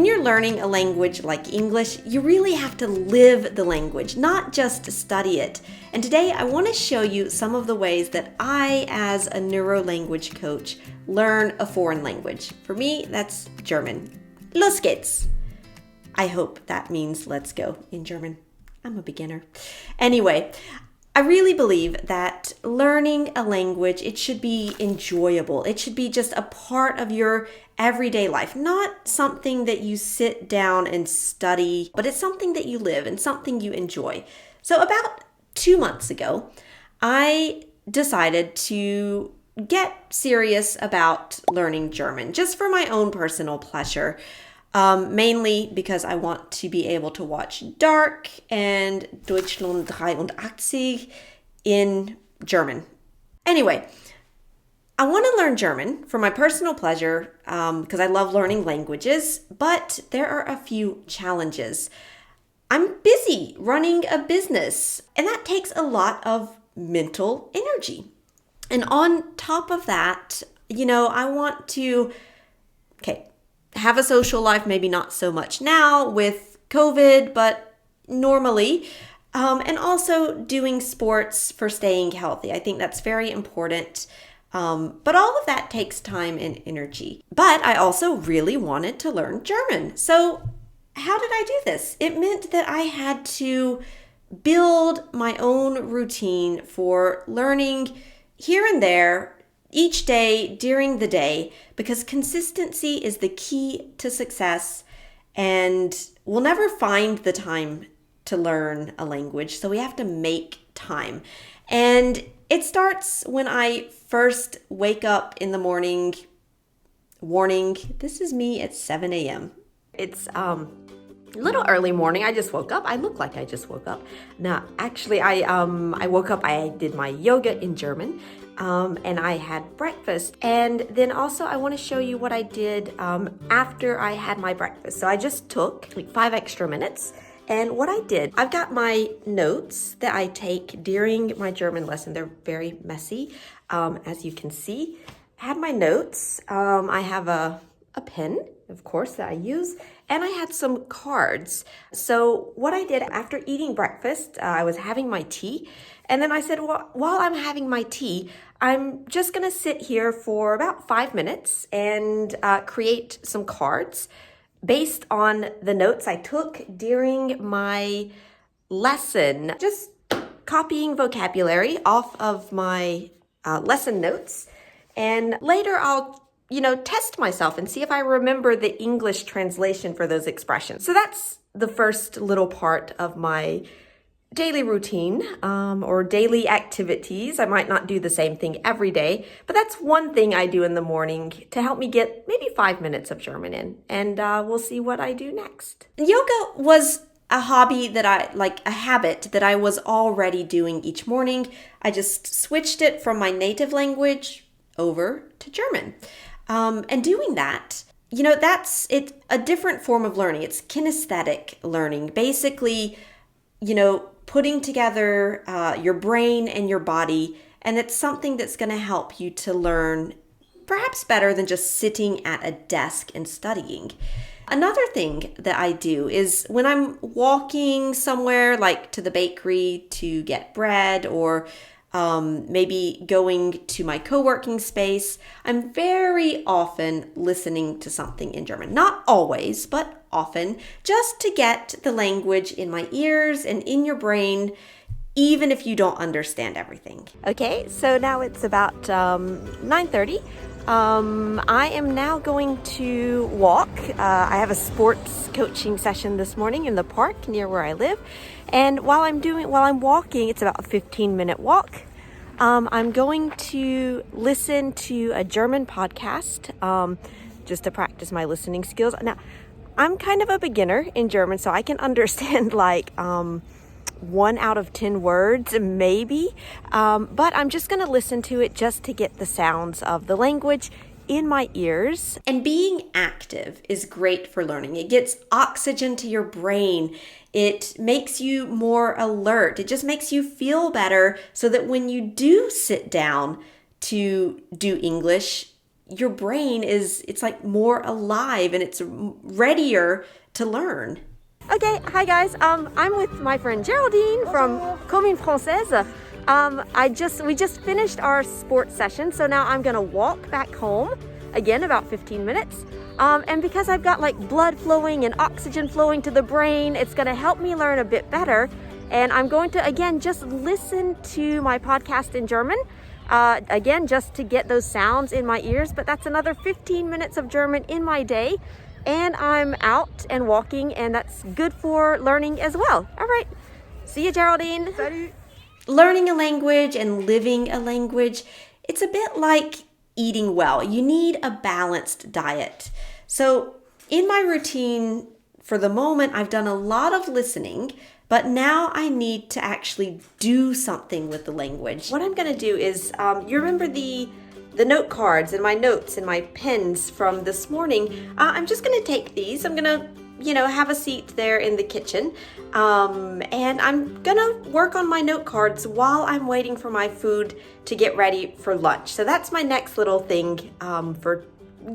When you're learning a language like English, you really have to live the language, not just study it. And today I want to show you some of the ways that I, as a Neurolanguage coach, learn a foreign language. For me, that's German. Los geht's. I hope that means let's go in German. I'm a beginner. Anyway, I really believe that learning a language, it should be enjoyable. It should be just a part of your everyday life, not something that you sit down and study, but it's something that you live and something you enjoy. So about 2 months ago, I decided to get serious about learning German, just for my own personal pleasure. Mainly because I want to be able to watch Dark and Deutschland 83 in German. Anyway, I want to learn German for my personal pleasure because I love learning languages, but there are a few challenges. I'm busy running a business, and that takes a lot of mental energy. And on top of that, I want to, have a social life, maybe not so much now with COVID, but normally. And also doing sports for staying healthy. I think that's very important. But all of that takes time and energy. But I also really wanted to learn German. So how did I do this? It meant that I had to build my own routine for learning here and there each day during the day, because consistency is the key to success, and we'll never find the time to learn a language, so we have to make time. And it starts when I first wake up in the morning. Warning, this is me at 7 a.m. It's a little early morning. I just woke up. I look like I just woke up. No, actually, I woke up. I did my yoga in German. And I had breakfast. And then also I want to show you what I did after I had my breakfast. So I just took like 5 extra minutes. And what I did, I've got my notes that I take during my German lesson. They're very messy, as you can see. I had my notes. I have a pen, of course, that I use. And I had some cards. So what I did after eating breakfast, I was having my tea. And then I said, well, while I'm having my tea, I'm just going to sit here for about 5 minutes and create some cards based on the notes I took during my lesson. Just copying vocabulary off of my lesson notes. And later I'll test myself and see if I remember the English translation for those expressions. So that's the first little part of my daily routine or daily activities. I might not do the same thing every day, but that's one thing I do in the morning to help me get maybe 5 minutes of German in. And we'll see what I do next. Yoga was a hobby a habit that I was already doing each morning. I just switched it from my native language over to German. And doing that, that's a different form of learning. It's kinesthetic learning. Basically, putting together your brain and your body, and it's something that's going to help you to learn perhaps better than just sitting at a desk and studying. Another thing that I do is when I'm walking somewhere, like to the bakery to get bread, or maybe going to my co-working space, I'm very often listening to something in German. Not always, but often, just to get the language in my ears and in your brain, even if you don't understand everything. Okay, so now it's about 9:30. I am now going to walk. I have a sports coaching session this morning in the park near where I live. And while I'm walking, it's about a 15-minute walk. I'm going to listen to a German podcast just to practice my listening skills. Now, I'm kind of a beginner in German, so I can understand 1 out of 10 words, maybe. But I'm just going to listen to it just to get the sounds of the language in my ears. And being active is great for learning. It gets oxygen to your brain. It makes you more alert. It just makes you feel better so that when you do sit down to do English, your brain it's like more alive and it's readier to learn. Okay, hi guys. I'm with my friend Geraldine from Commune Française. We just finished our sports session, so now I'm gonna walk back home again about 15 minutes. And because I've got like blood flowing and oxygen flowing to the brain, it's gonna help me learn a bit better. And I'm going to again just listen to my podcast in German. Again, just to get those sounds in my ears, but that's another 15 minutes of German in my day. And I'm out and walking, and that's good for learning as well. All right. See you, Geraldine. Salut. Learning a language and living a language, it's a bit like eating well. You need a balanced diet. So in my routine, for the moment, I've done a lot of listening, but now I need to actually do something with the language. What I'm going to do is, you remember the note cards and my notes and my pens from this morning. I'm just going to take these. I'm going to, have a seat there in the kitchen. And I'm going to work on my note cards while I'm waiting for my food to get ready for lunch. So that's my next little thing for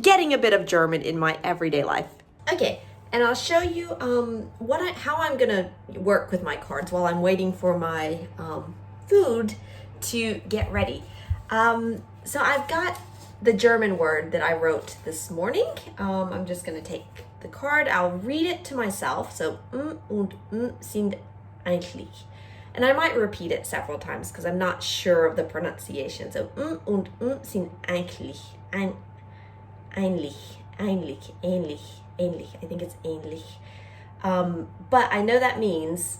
getting a bit of German in my everyday life. Okay, and I'll show you how I'm going to work with my cards while I'm waiting for my food to get ready. So I've got the German word that I wrote this morning. I'm just going to take the card. I'll read it to myself. So, und sind eigentlich. And I might repeat it several times because I'm not sure of the pronunciation. So, und sind eigentlich. Ähnlich. I think it's ähnlich. But I know that means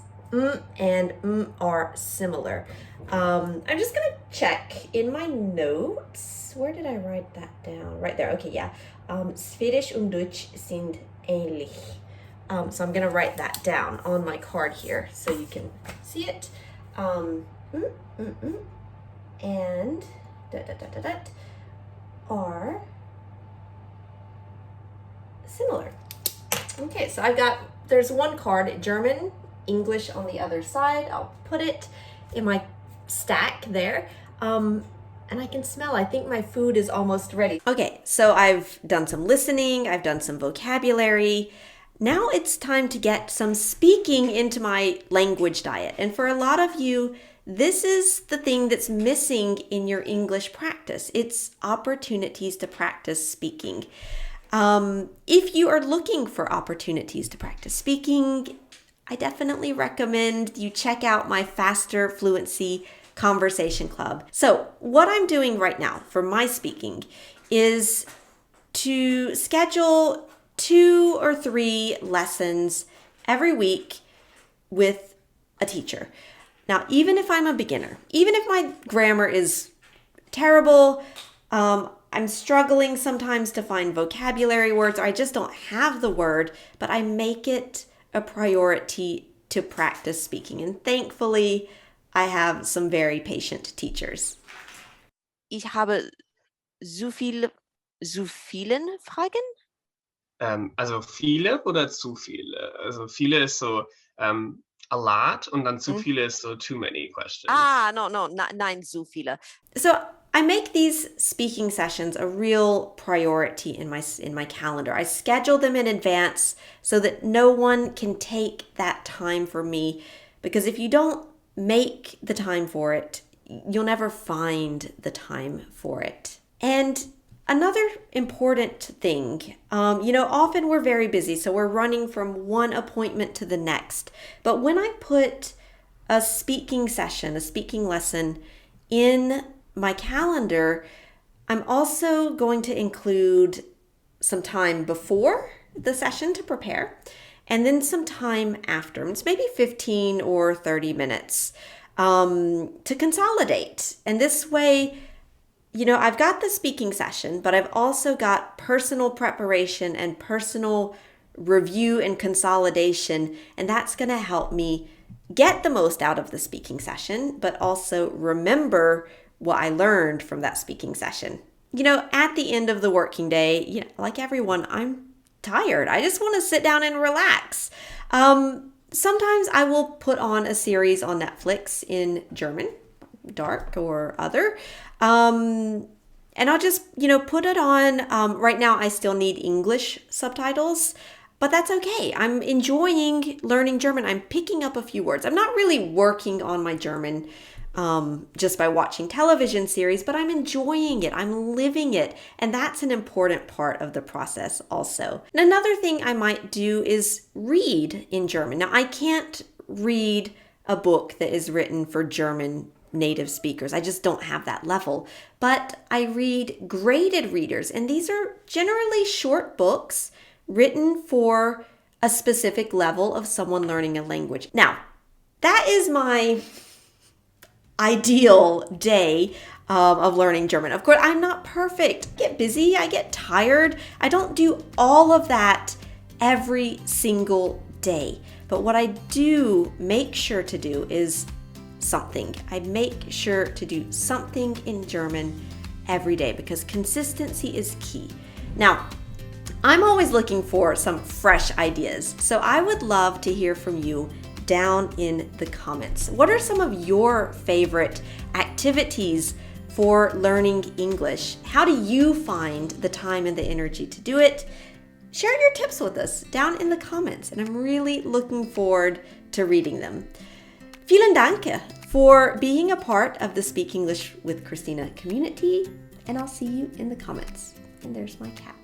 and are similar. I'm just going to check in my notes. Where did I write that down? Right there. Okay, yeah. Swedish und Deutsch sind ähnlich. So I'm going to write that down on my card here so you can see it. And are similar. Okay, so there's one card, German, English on the other side. I'll put it in my stack there. And I can smell, I think my food is almost ready. Okay, so I've done some listening, I've done some vocabulary. Now it's time to get some speaking into my language diet. And for a lot of you, this is the thing that's missing in your English practice. It's opportunities to practice speaking. If you are looking for opportunities to practice speaking, I definitely recommend you check out my Faster Fluency Conversation Club. So what I'm doing right now for my speaking is to schedule 2 or 3 lessons every week with a teacher. Now, even if I'm a beginner, even if my grammar is terrible, I'm struggling sometimes to find vocabulary words, or I just don't have the word, but I make it a priority to practice speaking. And thankfully, I have some very patient teachers. Ich habe so vielen Fragen. Also viele oder zu viele? Also viele ist so a lot und dann zu viele ist so too many questions. Nein, so viele. So I make these speaking sessions a real priority in my calendar. I schedule them in advance so that no one can take that time for me, because if you don't make the time for it, you'll never find the time for it. And another important thing, often we're very busy, so we're running from one appointment to the next. But when I put a speaking session, a speaking lesson in my calendar, I'm also going to include some time before the session to prepare, and then some time after. It's maybe 15 or 30 minutes to consolidate. And this way, I've got the speaking session, but I've also got personal preparation and personal review and consolidation, and that's going to help me get the most out of the speaking session, but also remember what I learned from that speaking session. At the end of the working day, like everyone, I'm tired. I just want to sit down and relax. Sometimes I will put on a series on Netflix in German, dark or other. And And I'll just, put it on. Right now, I still need English subtitles, but that's okay. I'm enjoying learning German. I'm picking up a few words. I'm not really working on my German just by watching television series, but I'm enjoying it. I'm living it. And that's an important part of the process also. And another thing I might do is read in German. Now, I can't read a book that is written for German native speakers. I just don't have that level. But I read graded readers, and these are generally short books written for a specific level of someone learning a language. Now, that is my ideal day of learning German. Of course, I'm not perfect. I get busy, I get tired. I don't do all of that every single day. But what I do make sure to do is something. I make sure to do something in German every day because consistency is key. Now, I'm always looking for some fresh ideas, so I would love to hear from you down in the comments. What are some of your favorite activities for learning English? How do you find the time and the energy to do it? Share your tips with us down in the comments, and I'm really looking forward to reading them. Vielen Dank for being a part of the Speak English with Christina community, and I'll see you in the comments. And there's my cat.